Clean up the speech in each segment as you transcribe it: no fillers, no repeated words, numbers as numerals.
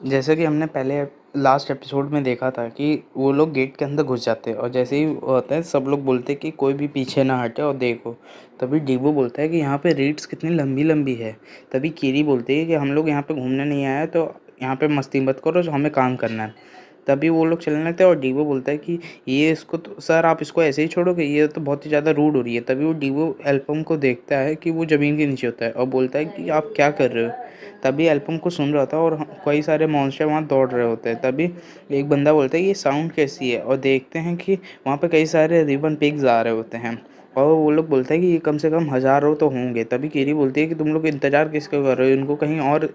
जैसे कि हमने पहले लास्ट एपिसोड में देखा था कि वो लोग गेट के अंदर घुस जाते हैं और जैसे ही वो होता है सब लोग बोलते हैं कि कोई भी पीछे ना हटे और देखो। तभी डीबो बोलता है कि यहाँ पे रीड्स कितनी लंबी लंबी है। तभी कीरी बोलती है कि हम लोग यहाँ पे घूमने नहीं आए तो यहाँ पे मस्ती मत करो, जो हमें काम करना है। तभी वो लोग चलने लगते हैं और डीबो बोलता है कि ये इसको तो सर आप इसको ऐसे ही छोड़ोगे, ये तो बहुत ही ज़्यादा रूड हो रही है। तभी वो डीबो एल्पम को देखता है कि वो ज़मीन के नीचे होता है और बोलता है कि आप क्या कर रहे हो। तभी एल्पम को सुन रहा था और कई सारे मॉन्स्टर वहाँ दौड़ रहे होते हैं। तभी एक बंदा बोलता है ये साउंड कैसी है, और देखते हैं कि वहाँ पे कई सारे रिबन पिग्स आ रहे होते हैं। और वो लोग बोलते हैं कि ये कम से कम हज़ारों तो होंगे। तभी कीरी बोलती है कि तुम लोग इंतज़ार किसका कर रहे हो, इनको कहीं और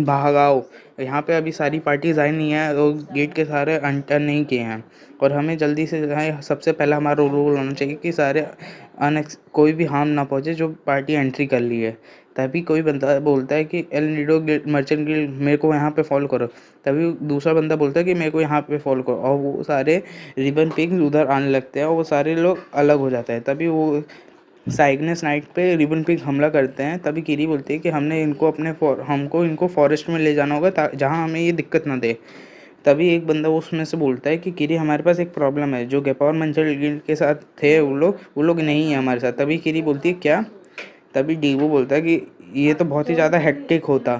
भागाओ। यहाँ पे अभी सारी पार्टीज आई नहीं है और गेट के सारे एंटर नहीं किए हैं, और हमें जल्दी से सबसे पहला हमारा रूल होना चाहिए कि सारे कोई भी हार्म ना पहुँचे जो पार्टी एंट्री कर ली है। तभी कोई बंदा बोलता है कि L Nido guild merchant guild मेरे को यहाँ पे फॉलो करो। तभी दूसरा बंदा बोलता है कि मेरे को यहाँ पे फॉलो करो, और वो सारे रिबन पिग्स उधर आने लगते हैं और वो सारे लोग अलग हो जाते हैं। तभी वो साइग्नस नाइट पे रिबन पिग हमला करते हैं। तभी कीरी बोलती है कि हमको इनको फॉरेस्ट में ले जाना होगा जहाँ हमें ये दिक्कत ना दे। तभी एक बंदा उसमें से बोलता है कि कीरी हमारे पास एक प्रॉब्लम है, जो गेपौर मंचल गिल्ड के साथ थे वो लोग नहीं है हमारे साथ। तभी कीरी बोलती है क्या। तभी डीवो बोलता है कि ये तो बहुत ही ज़्यादा हेक्टिक होता।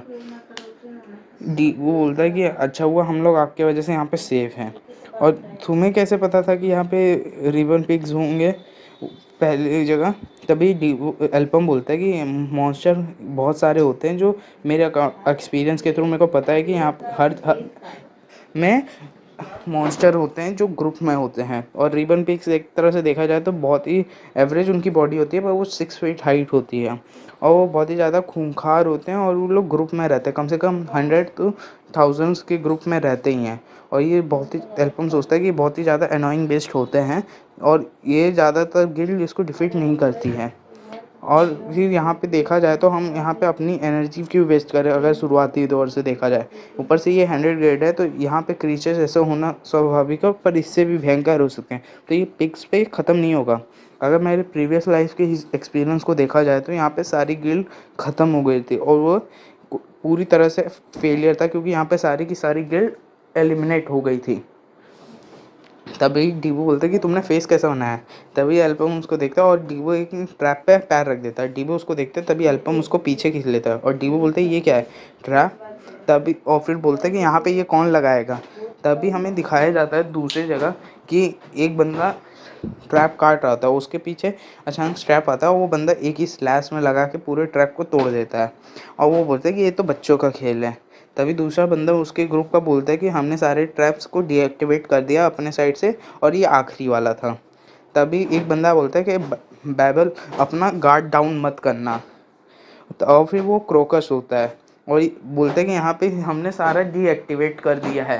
डी वो बोलता है कि अच्छा हुआ हम लोग आपके वजह से यहाँ पे सेफ हैं। और तुम्हें कैसे पता था कि यहाँ पे रिबन पिग्स होंगे पहली जगह। तभी डी एल्पम बोलता है कि मॉन्स्टर बहुत सारे होते हैं, जो मेरे एक्सपीरियंस के थ्रू मेरे को पता है कि यहाँ पे हर में मॉन्स्टर होते हैं जो ग्रुप में होते हैं। और रिबन पिग्स एक तरह से देखा जाए तो बहुत ही एवरेज उनकी बॉडी होती है, पर वो 6 फीट हाइट होती है और वो बहुत ही ज़्यादा खूंखार होते हैं, और वो लोग ग्रुप में रहते हैं, कम से कम 100 to 1000 के ग्रुप में रहते ही हैं। और ये बहुत ही एल्पम सोचता है कि बहुत ही ज़्यादा अनोइंग बेस्ड होते हैं और ये ज़्यादातर गिल्ड इसको डिफीट नहीं करती है। और फिर यहाँ पे देखा जाए तो हम यहाँ पे अपनी एनर्जी क्यों वेस्ट करें, अगर शुरुआती दौर से देखा जाए। ऊपर से ये 100 ग्रेड है तो यहाँ पे क्रीचर्स ऐसा होना स्वाभाविक है, पर इससे भी भयंकर हो सकते हैं। तो ये पिक्स पे ख़त्म नहीं होगा। अगर मेरे प्रीवियस लाइफ के एक्सपीरियंस को देखा जाए तो यहाँ पे सारी गिल्ड ख़त्म हो गई थी और वो पूरी तरह से फेलियर था, क्योंकि यहाँ पे सारी की सारी गिल्ड एलिमिनेट हो गई थी। तभी डीबो बोलता है कि तुमने फेस कैसा बनाया है। तभी एल्बम उसको देखता है और डीबो एक ट्रैप पे पैर रख देता है। डीबो उसको देखता है, तभी एल्बम उसको पीछे खींच लेता है और डीबो बोलता है ये क्या है, ट्रैप। तभी और फिर बोलता है कि यहाँ पे ये कौन लगाएगा। तभी हमें दिखाया जाता है दूसरी जगह कि एक बंदा ट्रैप काट रहा था, उसके पीछे अचानक स्ट्रैप आता है और वो बंदा एक ही स्लैश में लगा के पूरे ट्रैप को तोड़ देता है। और वो बोलता है कि ये तो बच्चों का खेल है। तभी दूसरा बंदा उसके ग्रुप का बोलता है कि हमने सारे ट्रैप्स को डीएक्टिवेट कर दिया अपने साइड से और ये आखिरी वाला था। तभी एक बंदा बोलता है कि बैबल अपना गार्ड डाउन मत करना। तो और फिर वो क्रोकस होता है और बोलता है कि यहाँ पे हमने सारा डीएक्टिवेट कर दिया है।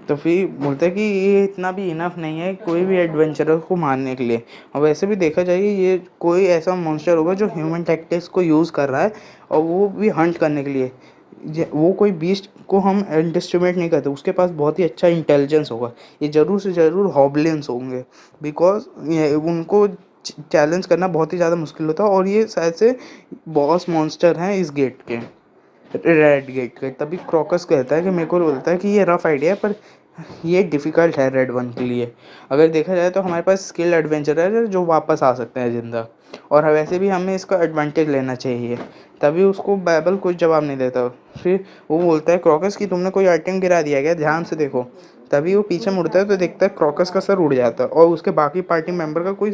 तो फिर बोलता है कि ये इतना भी इनफ नहीं है कोई भी एडवेंचरर को मारने के लिए। और वैसे भी देखा जाए ये कोई ऐसा मॉन्स्टर होगा जो ह्यूमन टैक्टिक्स को यूज़ कर रहा है, और वो भी हंट करने के लिए। वो कोई बीस्ट को हम अंडरएस्टिमेट नहीं करते, उसके पास बहुत ही अच्छा इंटेलिजेंस होगा। ये ज़रूर से ज़रूर हॉबलियंस होंगे, बिकॉज उनको चैलेंज करना बहुत ही ज़्यादा मुश्किल होता है, और ये शायद से बॉस मॉन्स्टर हैं इस गेट के, रेड गेट के। तभी क्रॉकस कहता है कि मेरे को बोलता है कि ये रफ आइडिया है, पर ये डिफ़िकल्ट है रेड वन के लिए। अगर देखा जाए तो हमारे पास स्किल्ड एडवेंचरर है जो वापस आ सकते हैं ज़िंदा, और वैसे भी हमें इसका एडवांटेज लेना चाहिए। तभी उसको बाइबल कुछ जवाब नहीं देता। फिर वो बोलता है क्रॉकस कि तुमने कोई आइटम गिरा दिया क्या, ध्यान से देखो। तभी वो पीछे मुड़ता है तो देखता है क्रॉकस का सर उड़ जाता है और उसके बाकी पार्टी मेंबर का कोई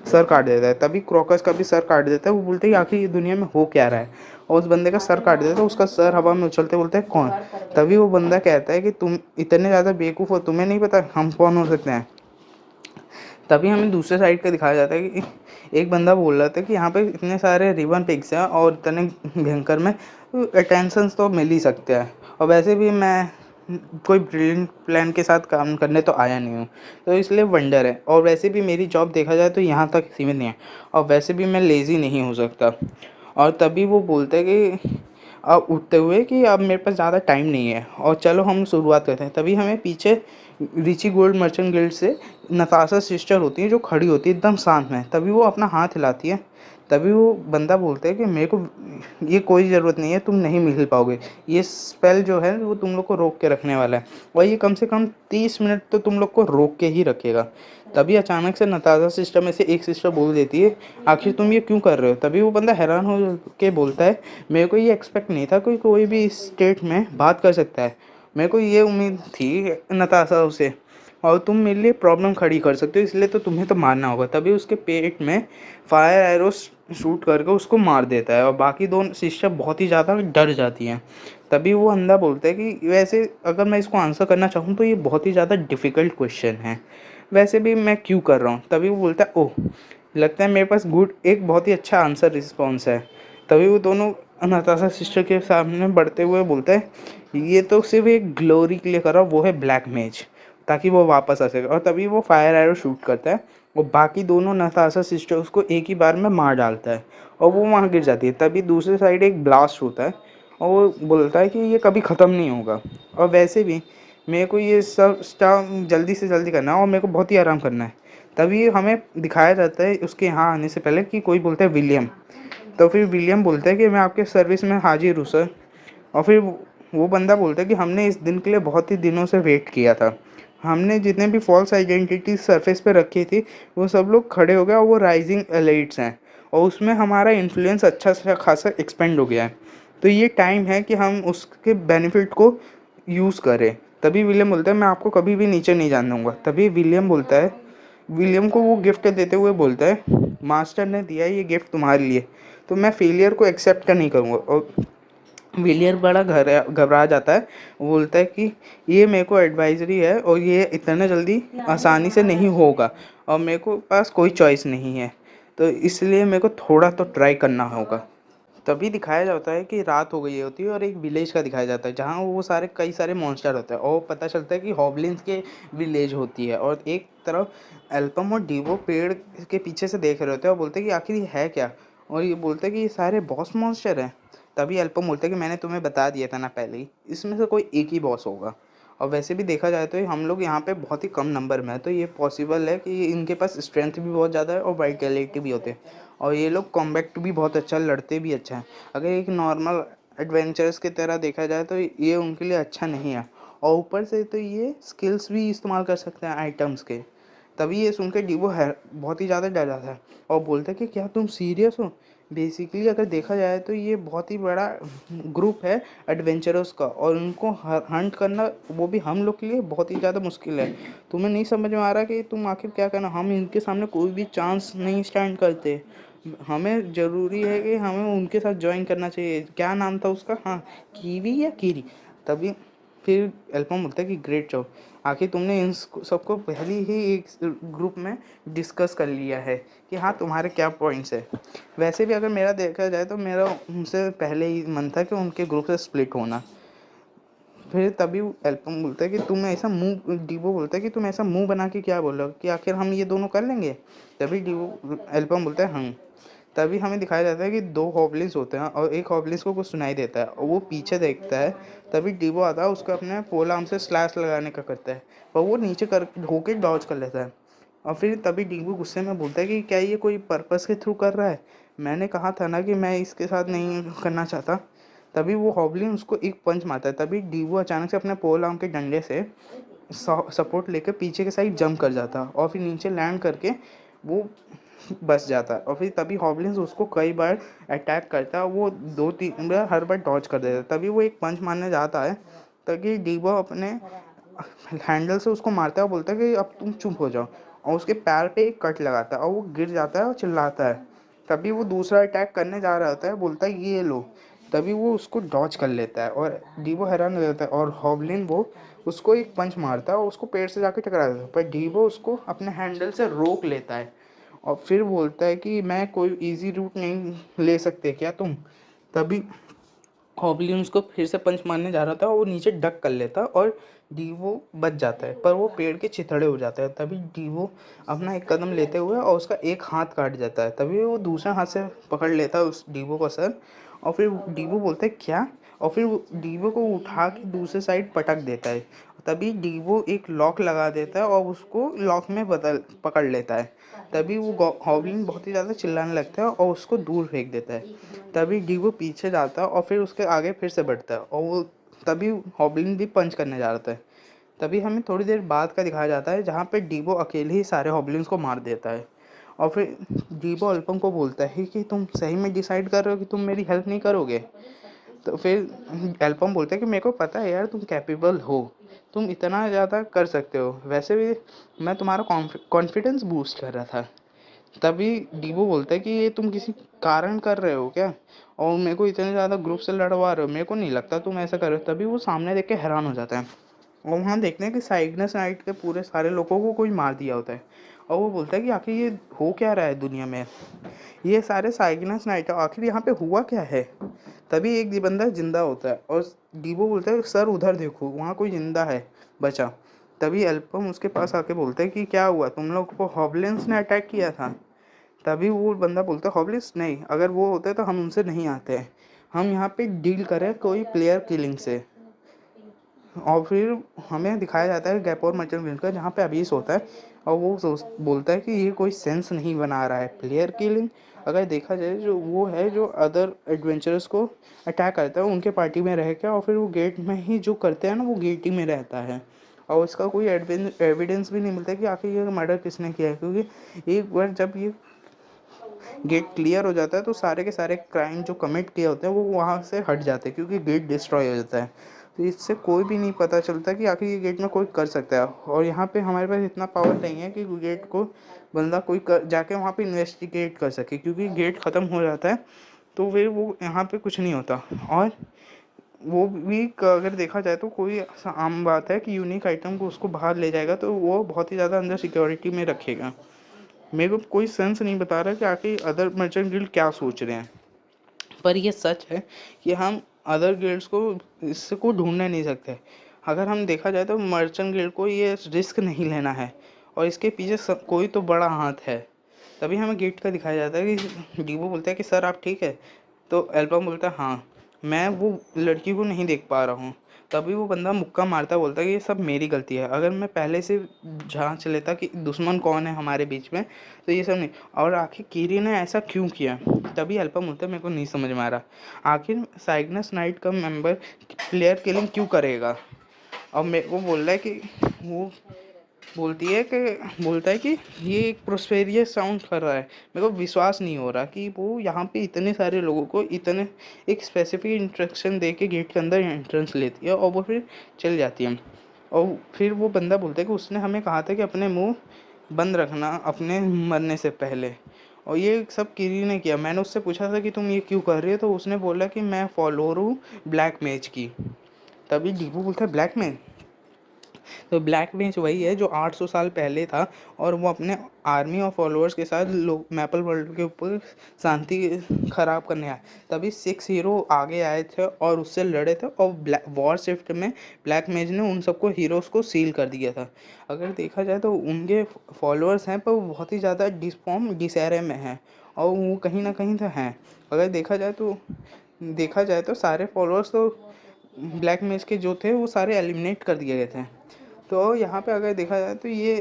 सर काट देता है। तभी क्रॉकस का भी सर काट देता है। वो बोलते हैं आखिर ये दुनिया में हो क्या रहा है, और उस बंदे का सर काट देता है। उसका सर हवा में उछलते बोलते हैं कौन। तभी वो बंदा कहता है कि तुम इतने ज़्यादा बेवकूफ़ हो, तुम्हें नहीं पता हम कौन हो सकते हैं। तभी हमें दूसरे साइड का दिखाया जाता है कि एक बंदा बोल रहा था कि यहाँ पे इतने सारे रिबन पिग्स हैं और इतने भयंकर में अटेंशन तो मिल ही सकते हैं, और वैसे भी मैं कोई ब्रिलियंट प्लान के साथ काम करने तो आया नहीं हूँ, तो इसलिए वंडर है। और वैसे भी मेरी जॉब देखा जाए तो यहाँ तक सीमित नहीं है, और वैसे भी मैं लेज़ी नहीं हो सकता। और तभी वो बोलते हैं कि अब उठते हुए कि अब मेरे पास ज़्यादा टाइम नहीं है और चलो हम शुरुआत करते हैं। तभी हमें पीछे रिची गोल्ड मर्चेंट गिल्ड से नताशा सिस्टर होती है जो खड़ी होती है एकदम शांत में। तभी वो अपना हाथ हिलाती है, तभी वो बंदा बोलता है कि मेरे को ये कोई ज़रूरत नहीं है, तुम नहीं मिल पाओगे, ये स्पेल जो है वो तुम लोग को रोक के रखने वाला है, और ये कम से कम 30 मिनट तो तुम लोग को रोक के ही रखेगा। तभी अचानक से नताशा सिस्टर में से एक सिस्टर बोल देती है, आखिर तुम ये क्यों कर रहे हो? तभी वो बंदा हैरान हो के बोलता है, मेरे को ये एक्सपेक्ट नहीं था कोई कोई भी इस स्टेट में बात कर सकता है, मेरे को ये उम्मीद थी नताशा से, और तुम मेरे लिए प्रॉब्लम खड़ी कर सकते हो, इसलिए तो तुम्हें तो मारना होगा। तभी उसके पेट में फायर एरो शूट करके उसको मार देता है, और बाकी दोनों सिस्टर बहुत ही ज़्यादा डर जाती हैं। तभी वो अंधा बोलता है कि वैसे अगर मैं इसको आंसर करना चाहूँ तो ये बहुत ही ज़्यादा डिफ़िकल्ट क्वेश्चन है, वैसे भी मैं क्यों कर रहा हूँ? तभी वो बोलता है, ओह लगता है मेरे पास एक बहुत ही अच्छा आंसर रिस्पॉन्स है। तभी वो दोनों नताशा सिस्टर के सामने बढ़ते हुए बोलता है, ये तो सिर्फ एक ग्लोरी के लिए कर रहा हूँ, वो है ब्लैक मेज, ताकि वो वापस आ सके। और तभी वो फायर एरो शूट करता है और बाकी दोनों नताशा सिस्टर्स को एक ही बार में मार डालता है, और वो वहाँ गिर जाती है। तभी दूसरी साइड एक ब्लास्ट होता है, और वो बोलता है कि ये कभी ख़त्म नहीं होगा, और वैसे भी मेरे को ये सब स्टाफ जल्दी से जल्दी करना है और मेरे को बहुत ही आराम करना है। तभी हमें दिखाया जाता है उसके यहाँ आने से पहले कि कोई बोलता है विलियम। तो फिर विलियम बोलता है कि मैं आपके सर्विस में हाजिर हूँ सर। और फिर वो बंदा बोलता है कि हमने इस दिन के लिए बहुत ही दिनों से वेट किया था, हमने जितने भी फॉल्स आइडेंटिटी सरफेस पे रखी थी वो सब लोग खड़े हो गए, और वो राइजिंग एलाइट्स हैं, और उसमें हमारा इन्फ्लुएंस अच्छा सा खासा एक्सपेंड हो गया है। तो ये टाइम है कि हम उसके बेनिफिट को यूज़ करें। तभी विलियम बोलता है, मैं आपको कभी भी नीचे नहीं जाने दूंगा। तभी विलियम को वो गिफ्ट देते हुए बोलता है, मास्टर ने दिया है ये गिफ्ट तुम्हारे लिए, तो मैं फेलियर को एक्सेप्ट नहीं करूँगा। और विलियम बड़ा घबरा जाता है, वो बोलता है कि ये मेरे को एडवाइजरी है और ये इतना जल्दी आसानी से नहीं होगा, और मेरे को पास कोई चॉइस नहीं है, तो इसलिए मेरे को थोड़ा तो ट्राई करना होगा। तभी दिखाया जाता है कि रात हो गई होती है और एक विलेज का दिखाया जाता है जहाँ वो सारे कई सारे मॉन्स्टर होते हैं, और पता चलता है कि हॉब्लिन्स के विलेज होती है। और एक तरफ एल्पम और डीवो पेड़ के पीछे से देख रहे होते हैं और बोलते हैं कि आखिर ये है क्या, और ये बोलते हैं कि ये सारे बॉस मॉन्स्टर हैं। तभी एल्पम बोलते हैं कि मैंने तुम्हें बता दिया था ना पहले ही, इसमें से कोई एक ही बॉस होगा। और वैसे भी देखा जाए तो हम लोग यहाँ पे बहुत ही कम नंबर में है, तो ये पॉसिबल है कि इनके पास स्ट्रेंथ भी बहुत ज़्यादा है और वाइटैलिटी भी होते हैं, और ये लोग कॉम्बैक्ट भी बहुत अच्छा, लड़ते भी अच्छा है। अगर एक नॉर्मल एडवेंचर्स की तरह देखा जाए तो ये उनके लिए अच्छा नहीं है, और ऊपर से तो ये स्किल्स भी इस्तेमाल कर सकते हैं आइटम्स के। तभी ये सुन के डीबो है बहुत ही ज़्यादा डर जाता है और बोलता है कि क्या तुम सीरियस हो? बेसिकली अगर देखा जाए तो ये बहुत ही बड़ा ग्रुप है एडवेंचरर्स का, और उनको हंट करना वो भी हम लोग के लिए बहुत ही ज़्यादा मुश्किल है। तुम्हें नहीं समझ में आ रहा कि तुम आखिर क्या करना? हम इनके सामने कोई भी चांस नहीं स्टैंड करते, हमें ज़रूरी है कि हमें उनके साथ ज्वाइन करना चाहिए। क्या नाम था उसका? हाँ, कीवी या कीरी। तभी फिर एल्पम बोलता है कि ग्रेट जॉब, आखिर तुमने इन सबको पहले ही एक ग्रुप में डिस्कस कर लिया है कि हाँ तुम्हारे क्या पॉइंट्स है। वैसे भी अगर मेरा देखा जाए तो मेरा उनसे पहले ही मन था कि उनके ग्रुप से स्प्लिट होना। फिर तभी एल्पम बोलता है कि तुम ऐसा मुंह डीबो बोलता है कि तुम ऐसा मुंह बना के क्या बोल रहे हो कि आखिर हम ये दोनों कर लेंगे? तभी डीबो एल्पम बोलता है हाँ। तभी हमें दिखाया जाता है कि दो हॉबलिन्स होते हैं और एक हॉबलिन्स को कुछ सुनाई देता है और वो पीछे देखता है। तभी डीबो आता है, उसको अपने पोल आर्म से स्लैश लगाने का करता है, पर वो नीचे कर होके डॉज कर लेता है। और फिर तभी डीबो गुस्से में बोलता है कि क्या ये कोई पर्पस के थ्रू कर रहा है? मैंने कहा था ना कि मैं इसके साथ नहीं करना चाहता। तभी वो हॉबलिन उसको एक पंच मारता है। तभी डीबो अचानक से अपने पोल आर्म के डंडे से सपोर्ट लेकर पीछे के साइड जंप कर जाता है और फिर नीचे लैंड करके वो बच जाता है। और फिर तभी हॉबलिन्स उसको कई बार अटैक करता है, वो 2-3 बार हर बार डॉज कर देता है। तभी वो एक पंच मारने जाता है, ताकि डीबो अपने हैंडल से उसको मारता है और बोलता है कि अब तुम चुप हो जाओ, और उसके पैर पे एक कट लगाता है और वो गिर जाता है और चिल्लाता है। तभी वो दूसरा अटैक करने जा रहा होता है, बोलता है ये लो। तभी वो उसको डॉज कर लेता है और डीबो हैरान हो जाता है, और हॉबलिन वो उसको एक पंच मारता है और उसको पेड़ से जाके टकरा देता है, पर डीबो उसको अपने हैंडल से रोक लेता है और फिर बोलता है कि मैं कोई इजी रूट नहीं ले सकते क्या तुम? तभी हॉबलिन उसको फिर से पंच मारने जा रहा था, वो नीचे डक कर लेता और डीवो बच जाता है, पर वो पेड़ के चिथड़े हो जाता है। तभी डीवो अपना एक कदम लेते हुए और उसका एक हाथ काट जाता है। तभी वो दूसरे हाथ से पकड़ लेता है उस डीवो का सर, और फिर डीवो बोलता है क्या, और फिर वो डीवो को उठा के दूसरे साइड पटक देता है। तभी डीवो एक लॉक लगा देता है और उसको लॉक में बदल पकड़ लेता है। तभी वो हॉबलिन बहुत ही ज़्यादा चिल्लाने लगता है और उसको दूर फेंक देता है। तभी डीवो पीछे जाता है और फिर उसके आगे फिर से बढ़ता है और वो तभी हॉबलिन भी पंच करने जा रहा है। तभी हमें थोड़ी देर बाद का दिखाया जाता है जहाँ पे डीवो अकेले ही सारे हॉबलिन्स को मार देता है। और फिर डीवो अल्पम को बोलता है कि तुम सही में डिसाइड कर रहे हो कि तुम मेरी हेल्प नहीं करोगे। तो फिर एल्पम बोलते हैं कि मेरे को पता है यार तुम कैपेबल हो, तुम इतना ज़्यादा कर सकते हो, वैसे भी मैं तुम्हारा कॉन्फिडेंस बूस्ट कर रहा था। तभी डीबो बोलता है कि ये तुम किसी कारण कर रहे हो क्या, और मेरे को इतने ज़्यादा ग्रुप से लड़वा रहे हो, मेरे को नहीं लगता तुम ऐसा कर रहे हो। तभी वो सामने देख के हैरान हो जाता है और वहाँ देखते हैं कि साइग्नस नाइट के पूरे सारे लोगों को कोई मार दिया होता है। और वो बोलता है कि आखिर ये हो क्या रहा है दुनिया में, ये सारे साइग्नस नाइट है, आखिर यहाँ पे हुआ क्या है। तभी एक बंदा जिंदा होता है और डीबो बोलता है सर उधर देखो वहाँ कोई जिंदा है बचा। तभी एल्पम उसके पास आके बोलता है कि क्या हुआ, तुम लोग को हॉबलिन्स ने अटैक किया था। तभी वो बंदा बोलता है हॉबलिन्स नहीं, अगर वो होते तो हम उनसे नहीं आते, हम यहाँ पे डील करें कोई प्लेयर किलिंग से। और फिर हमें दिखाया जाता है गैपोर मर्चेंट का जहाँ पे अबीस होता है और वो बोलता है कि ये कोई सेंस नहीं बना रहा है प्लेयर किलिंग। अगर देखा जाए जो वो है जो अदर एडवेंचरर्स को अटैक करता है उनके पार्टी में रह के, और फिर वो गेट में ही जो करते हैं ना वो गेट ही में रहता है। और इसका कोई एविडेंस भी नहीं मिलता कि आखिर ये मर्डर किसने किया है, क्योंकि एक बार जब ये गेट क्लियर हो जाता है तो सारे के सारे क्राइम जो कमिट किए होते हैं वो वहाँ से हट जाते हैं, क्योंकि गेट डिस्ट्रॉय हो जाता है। तो इससे कोई भी नहीं पता चलता कि आखिर ये गेट में कोई कर सकता है। और यहाँ पे हमारे पास इतना पावर नहीं है कि गेट को बंदा कोई जाके वहाँ पे इन्वेस्टिगेट कर सके, क्योंकि गेट ख़त्म हो जाता है तो फिर वो यहाँ पे कुछ नहीं होता। और वो भी अगर देखा जाए तो कोई आम बात है कि यूनिक आइटम को उसको बाहर ले जाएगा तो वो बहुत ही ज़्यादा अंदर सिक्योरिटी में रखेगा। मेरे को कोई सेंस नहीं बता रहा कि आखिर अदर मर्चेंट गिल्ड क्या सोच रहे हैं। पर ये सच है कि हम अदर गिल्ड्स को इससे को ढूंढने नहीं सकते। अगर हम देखा जाए तो मर्चेंट गिल्ड को ये रिस्क नहीं लेना है और इसके पीछे कोई तो बड़ा हाथ है। तभी हमें गेट का दिखाया जाता है कि डीबो बोलता है कि सर आप ठीक है। तो एल्बम बोलता है हाँ मैं वो लड़की को नहीं देख पा रहा हूँ। तभी वो बंदा मुक्का मारता बोलता है कि ये सब मेरी गलती है, अगर मैं पहले से जांच लेता कि दुश्मन कौन है हमारे बीच में तो ये सब नहीं। और आखिर कीरी ने ऐसा क्यों किया। तभी अल्पम बोलता है मेरे को नहीं समझ में आ रहा, आखिर साइग्नस नाइट का मेंबर प्लेयर किलिंग क्यों करेगा। और मेरे को बोल रहा है कि वो बोलता है कि ये एक प्रोस्पेरियस साउंड कर रहा है। मेरे को विश्वास नहीं हो रहा कि वो यहाँ पे इतने सारे लोगों को इतने एक स्पेसिफिक इंस्ट्रक्शन दे के गेट के अंदर एंट्रेंस लेती है और वो फिर चल जाती है। और फिर वो बंदा बोलता है कि उसने हमें कहा था कि अपने मुंह बंद रखना अपने मरने से पहले, और ये सब किरी ने किया। मैंने उससे पूछा था कि तुम ये क्यों कर रही हो, तो उसने बोला कि मैं फॉलोअर हूँ ब्लैक मेज की। तभी डीबू बोलता है ब्लैक मेज, तो ब्लैक मेज वही है जो 800 साल पहले था और वो अपने आर्मी और फॉलोअर्स के साथ लोग मैपल वर्ल्ड के ऊपर शांति खराब करने आए। तभी 6 हीरो आगे आए थे और उससे लड़े थे और वॉर शिफ्ट में ब्लैक मेज ने उन सबको हीरोज़ को सील कर दिया था। अगर देखा जाए तो उनके फॉलोअर्स हैं पर वो बहुत ही ज़्यादा डिसफॉर्म डिसहरे में हैं और वो कहीं ना कहीं तो हैं। अगर देखा जाए तो सारे फॉलोअर्स तो ब्लैक मेज के जो थे वो सारे एलिमिनेट कर दिए गए थे। तो यहाँ पे अगर देखा जाए तो ये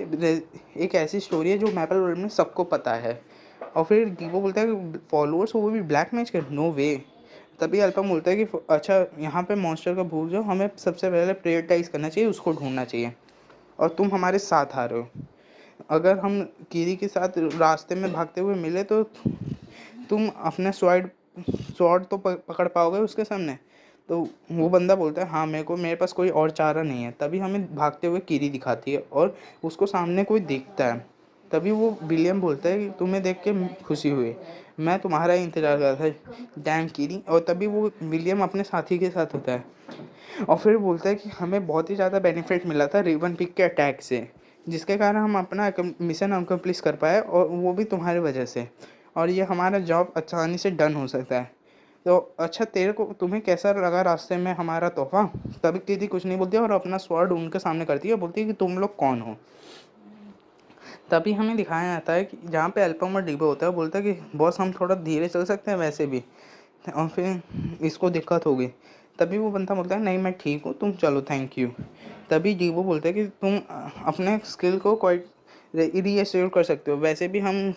एक ऐसी स्टोरी है जो मैपल वर्ल्ड में सबको पता है। और फिर डीवो बोलता है कि फॉलोअर्स वो भी ब्लैक मैच के, नो वे। तभी अल्पम बोलता है कि अच्छा यहाँ पे मॉन्स्टर का भूल जाओ, हमें सबसे पहले प्रायोरिटाइज करना चाहिए, उसको ढूंढना चाहिए और तुम हमारे साथ आ रहे हो। अगर हम कीरी के साथ रास्ते में भागते हुए मिले तो तुम अपना स्वॉर्ड तो पकड़ पाओगे उसके सामने। तो वो बंदा बोलता है हाँ मेरे पास कोई और चारा नहीं है। तभी हमें भागते हुए कीरी दिखाती है और उसको सामने कोई दिखता है। तभी वो विलियम बोलता है कि तुम्हें देख के खुशी हुई, मैं तुम्हारा ही इंतज़ार कर रहा था डैम कीरी। और तभी वो विलियम अपने साथी के साथ होता है और फिर बोलता है कि हमें बहुत ही ज़्यादा बेनिफिट मिला था रेवन पिक के अटैक से, जिसके कारण हम अपना मिशन अकम्प्लिश कर पाए और वो भी तुम्हारी वजह से, और ये हमारा जॉब आसानी से डन हो सकता है। तो अच्छा तुम्हें कैसा लगा रास्ते में हमारा तोहफा। तभी दीदी कुछ नहीं बोलती और अपना स्वॉर्ड उनके सामने करती है, बोलती है कि तुम लोग कौन हो। तभी हमें दिखाया जाता है कि जहाँ पे अल्पम और डिब्बा होता है बोलता है कि बॉस हम थोड़ा धीरे चल सकते हैं वैसे भी, और फिर इसको दिक्कत होगी। तभी वो बंदा बोलता है नहीं मैं ठीक हूँ तुम चलो थैंक यू। तभी डीवो बोलता है कि तुम अपने स्किल को क्वाइट रीएश्योर कर सकते हो, वैसे भी हम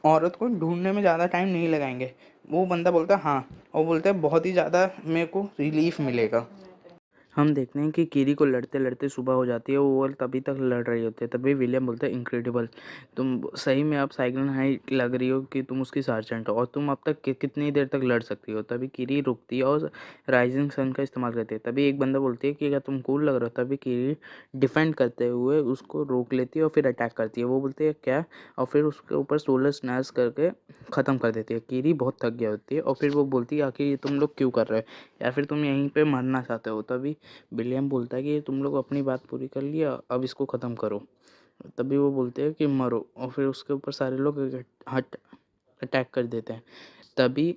औरत को ढूंढने में ज़्यादा टाइम नहीं लगाएंगे। वो बंदा बोलता है हाँ, और बोलता है बहुत ही ज़्यादा मेरे को रिलीफ मिलेगा। हम देखते हैं कि कीरी को लड़ते लड़ते सुबह हो जाती है, वो तभी तक लड़ रही होती है। तभी विलियम बोलता है इनक्रेडिबल, तुम सही में अब साइकिल हाइट लग रही हो कि तुम उसकी सार्जेंट हो, और तुम अब तक कितनी देर तक लड़ सकती हो। तभी कीरी रुकती है और राइजिंग सन का इस्तेमाल करती है। तभी एक बंदा बोलती है कि क्या तुम कूल लग रहे हो। तभी कीरी डिफेंड करते हुए उसको रोक लेती है और फिर अटैक करती है। वो बोलती है क्या, और फिर उसके ऊपर सोलर स्नैच करके ख़त्म कर देती है। कीरी बहुत थक गई होती है और फिर वो बोलती है आखिर ये तुम लोग क्यों कर रहे हो, या फिर तुम यहीं पे मरना चाहते हो। तभी विलियम बोलता है कि तुम लोग अपनी बात पूरी कर लिया, अब इसको ख़त्म करो। तभी वो बोलते हैं कि मरो, और फिर उसके ऊपर सारे लोग हट अटैक कर देते हैं। तभी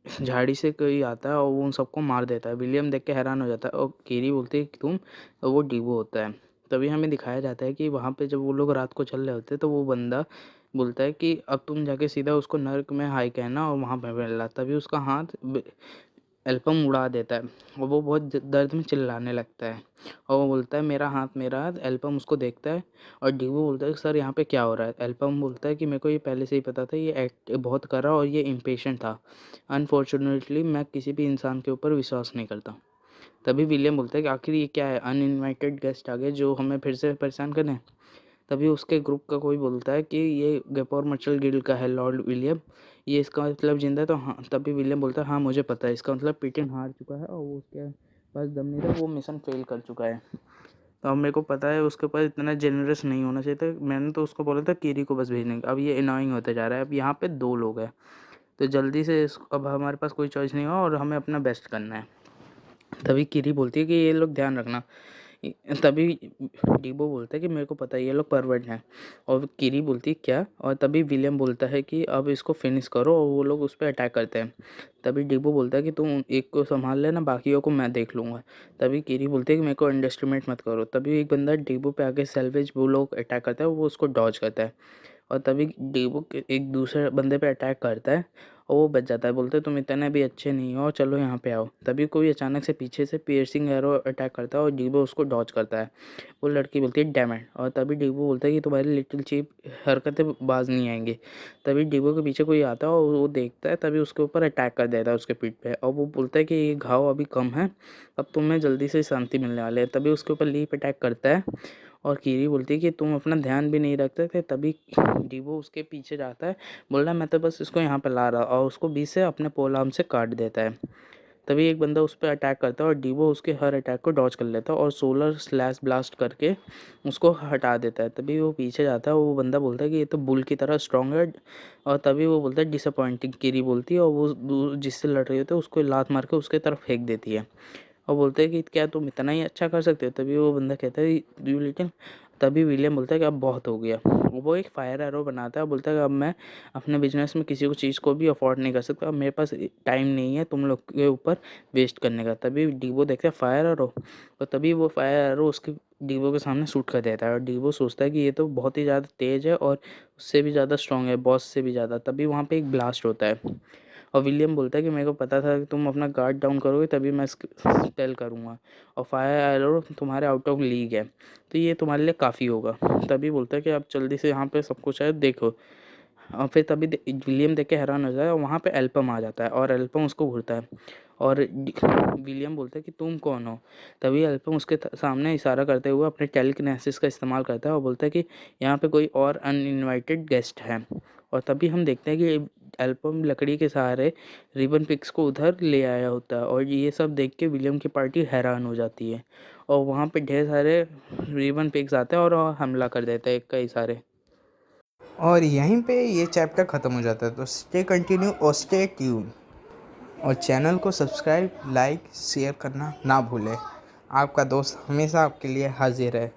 झाड़ी से कोई आता है और वो उन सबको मार देता है। विलियम देख के हैरान हो जाता है और केरी बोलती है कि तुम, और वो डीवो होता है। तभी हमें दिखाया जाता है कि वहाँ पे जब वो लोग रात को चल रहे होते हैं तो वो बंदा बोलता है कि अब तुम जाके सीधा उसको नर्क में हाय कहना और वहाँ पे मिलना। तभी उसका हाथ एल्पम उड़ा देता है और वो बहुत दर्द में चिल्लाने लगता है, और वो बोलता है मेरा हाथ। एल्पम उसको देखता है और डीवो बोलता है सर यहाँ पे क्या हो रहा है। एल्पम बोलता है कि मेरे को ये पहले से ही पता था, ये एक्ट बहुत कर रहा और ये इम्पेशेंट था। अनफॉर्चुनेटली मैं किसी भी इंसान के ऊपर विश्वास नहीं करता। तभी विलियम बोलता है कि आखिर ये क्या है, अनइनवाइटेड गेस्ट आ गए जो हमें फिर से परेशान करें। तभी उसके ग्रुप का कोई बोलता है कि ये गेपोर मर्चल गिल्ड का है लॉर्ड विलियम, ये इसका मतलब जिंदा है। तो हाँ, तभी विलियम बोलता है हाँ मुझे पता है, इसका मतलब पीटन हार चुका है और वो उसके पास दम नहीं था, वो मिशन फेल कर चुका है। तो अब मेरे को पता है उसके पास इतना जेनरस नहीं होना चाहिए था। मैंने तो उसको बोला था कीरी को बस भेजने का। अब ये इनॉइंग होते जा रहा है। अब यहाँ पे 2 लोग हैं, तो जल्दी से अब हमारे पास कोई चॉइस नहीं हुआ और हमें अपना बेस्ट करना है। तभी कीरी बोलती है कि ये लोग ध्यान रखना। तभी डीबो बोलता है कि मेरे को पता है ये लोग परवर्ट हैं, और कीरी बोलती है क्या, और तभी विलियम बोलता है कि अब इसको फिनिश करो, और वो लोग उस पर अटैक करते हैं। तभी डीबो बोलता है कि तुम एक को संभाल लेना, बाकियों को मैं देख लूँगा। तभी कीरी बोलती है कि मेरे को अंडरस्टिमेट मत करो। तभी एक बंदा डीबो पे आके सैल्वेज वो लोग अटैक करता है, वो उसको डॉज करता है, और तभी डीबो एक दूसरे बंदे पे अटैक करता है और वो बच जाता है। बोलते हैं तुम इतने भी अच्छे नहीं हो, चलो यहाँ पे आओ। तभी कोई अचानक से पीछे से पियर्सिंग एरो अटैक करता है और डीबो उसको डॉज करता है। वो लड़की बोलती है डैम इट, और तभी डीबो बोलता है कि तुम्हारी लिटिल चीप हरकतें बाज नहीं आएंगी। तभी डीबो के पीछे कोई आता है और वो देखता है, तभी उसके ऊपर अटैक कर देता है उसके पीठ पे, और वो बोलता है कि ये घाव अभी कम है, अब तुम्हें जल्दी से शांति मिलने वाली है। तभी उसके ऊपर लीप अटैक करता है और कीरी बोलती है कि तुम अपना ध्यान भी नहीं रखते थे। तभी डीबो उसके पीछे जाता है, बोल रहा है मैं तो बस इसको यहाँ पे ला रहा, और उसको बीच से अपने पोल से काट देता है। तभी एक बंदा उस पर अटैक करता है और डीबो उसके हर अटैक को डॉज कर लेता है और सोलर स्लैश ब्लास्ट करके उसको हटा देता है। तभी वो पीछे जाता है, वो बंदा बोलता है कि ये तो बुल की तरह स्ट्रॉन्ग है, और तभी वो बोलता है डिसअपॉइंटिंग। कीरी बोलती है और वो जिससे लड़ रही होती है उसको लात मार के उसके तरफ फेंक देती है, और बोलते हैं कि क्या तुम इतना ही अच्छा कर सकते हो। तभी वो बंदा कहता है यू लिटिल। तभी विलियम बोलता है कि अब बहुत हो गया। वो एक फायर एरो बनाता है, बोलता है कि अब मैं अपने बिजनेस में किसी को चीज़ को भी अफोर्ड नहीं कर सकता, अब मेरे पास टाइम नहीं है तुम लोग के ऊपर वेस्ट करने का। तभी डीबो देखता है फायर एरो, और तभी वो फायर एरो उसके डीबो के सामने शूट कर देता है, और डीबो सोचता है कि ये तो बहुत ही ज़्यादा तेज़ है और उससे भी ज़्यादा स्ट्रॉन्ग है, बॉस से भी ज़्यादा। तभी वहाँ पे एक ब्लास्ट होता है और विलियम बोलता है कि मेरे को पता था कि तुम अपना गार्ड डाउन करोगे, तभी मैं टेल करूँगा, और फायर एरो तुम्हारे आउट ऑफ लीग है, तो ये तुम्हारे लिए काफ़ी होगा। तभी बोलता है कि आप जल्दी से यहाँ पे सब कुछ है देखो, और फिर तभी विलियम देख के हैरान हो जाता है, और वहाँ पे एल्पम आ जाता है और एल्पम उसको घूरता है, और विलियम बोलता है कि तुम कौन हो। तभी एल्पम उसके सामने इशारा करते हुए अपने टेलीकिनेसिस का इस्तेमाल करता है और बोलता है कि यहाँ पे कोई और अनइनवाइटेड गेस्ट है। और तभी हम देखते हैं कि एल्पम लकड़ी के सहारे रिबन पिक्स को उधर ले आया होता है, और ये सब देख के विलियम की पार्टी हैरान हो जाती है, और वहाँ पे ढेर सारे रिबन पिक्स आते हैं और हमला कर देते हैं कई सारे। और यहीं पे ये चैप्टर ख़त्म हो जाता है। तो स्टे कंटिन्यू और स्टे ट्यून, और चैनल को सब्सक्राइब, लाइक, शेयर करना ना भूलें। आपका दोस्त हमेशा आपके लिए हाजिर है।